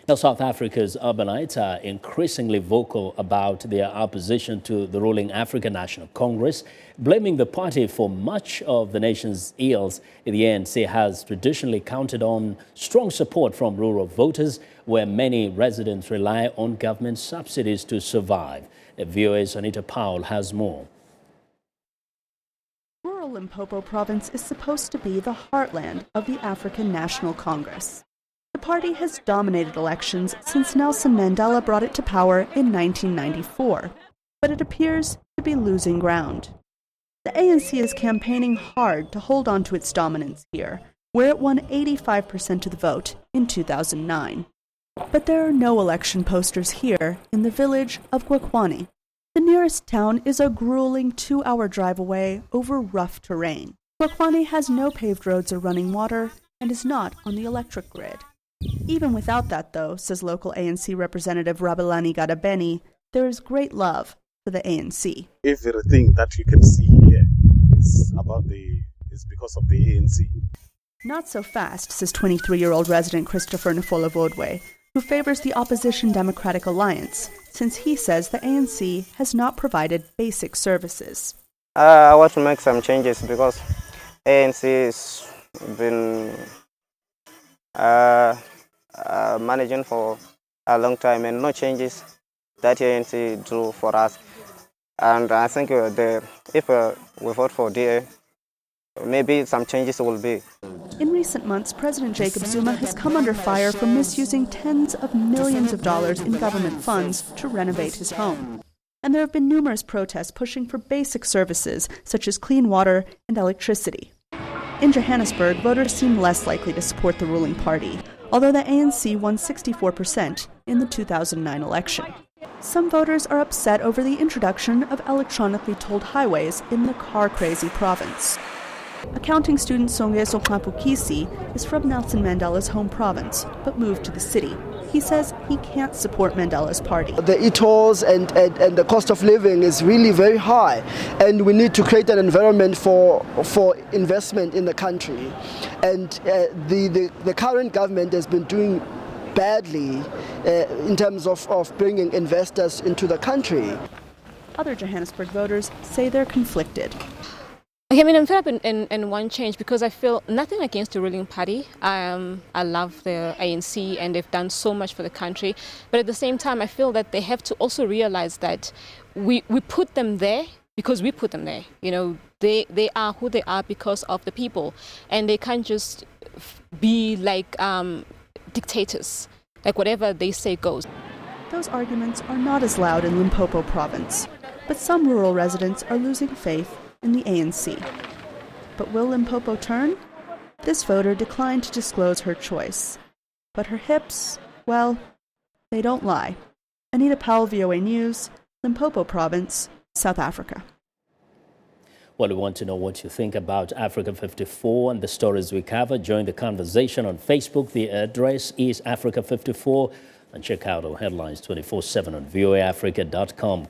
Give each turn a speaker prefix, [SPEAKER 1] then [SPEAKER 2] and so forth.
[SPEAKER 1] Now, South Africa's Urbanites are increasingly vocal about their opposition to the ruling African National Congress, blaming the party for much of the nation's ills. The ANC has traditionally counted on strong support from rural voters, where many residents rely on government subsidies to survive. VOA's Anita Powell has more.
[SPEAKER 2] Rural Limpopo province is supposed to be the heartland of the African National Congress. The party has dominated elections since Nelson Mandela brought it to power in 1994, but it appears to be losing ground. The ANC is campaigning hard to hold on to its dominance here, where it won 85% of the vote in 2009. But there are no election posters here in the village of Gwekwani. The nearest town is a grueling 2-hour drive away over rough terrain. Gwekwani has no paved roads or running water and is not on the electric grid. Even without that, though, says local ANC Representative Rabelani Gadabeni, there is great love for the ANC.
[SPEAKER 3] Everything that you can see here is because of the ANC.
[SPEAKER 2] Not so fast, says 23-year-old resident Christopher Nfola-Vodwe, who favors the opposition Democratic Alliance, since he says the ANC has not provided basic services.
[SPEAKER 4] I want to make some changes because ANC has been managing for a long time and no changes that ANC do for us. And I think if we vote for DA, maybe some changes will be.
[SPEAKER 2] In recent months, President Jacob Zuma has come under fire for misusing tens of millions of dollars in government funds to renovate his home. And there have been numerous protests pushing for basic services such as clean water and electricity. In Johannesburg, voters seem less likely to support the ruling party, although the ANC won 64% in the 2009 election. Some voters are upset over the introduction of electronically tolled highways in the car-crazy province. Accounting student Songezo Mapukisi is from Nelson Mandela's home province, but moved to the city. He says he can't support Mandela's party.
[SPEAKER 5] The e-tolls and the cost of living is really very high, and we need to create an environment for investment in the country. And the current government has been doing badly in terms of bringing investors into the country.
[SPEAKER 2] Other Johannesburg voters say they're conflicted.
[SPEAKER 6] I mean, I'm fed up in one change because I feel nothing against the ruling party. I love the ANC and they've done so much for the country. But at the same time, I feel that they have to also realize that we put them there because we put them there. You know, they are who they are because of the people. And they can't just be like dictators, like whatever they say goes.
[SPEAKER 2] Those arguments are not as loud in Limpopo province, but some rural residents are losing faith in the ANC. But will Limpopo turn? This voter declined to disclose her choice. But her hips, well, they don't lie. Anita Powell, VOA News, Limpopo Province, South Africa.
[SPEAKER 1] Well, we want to know what you think about Africa 54 and the stories we cover. Join the conversation on Facebook. The address is Africa 54. And check out our headlines 24/7 on voaafrica.com.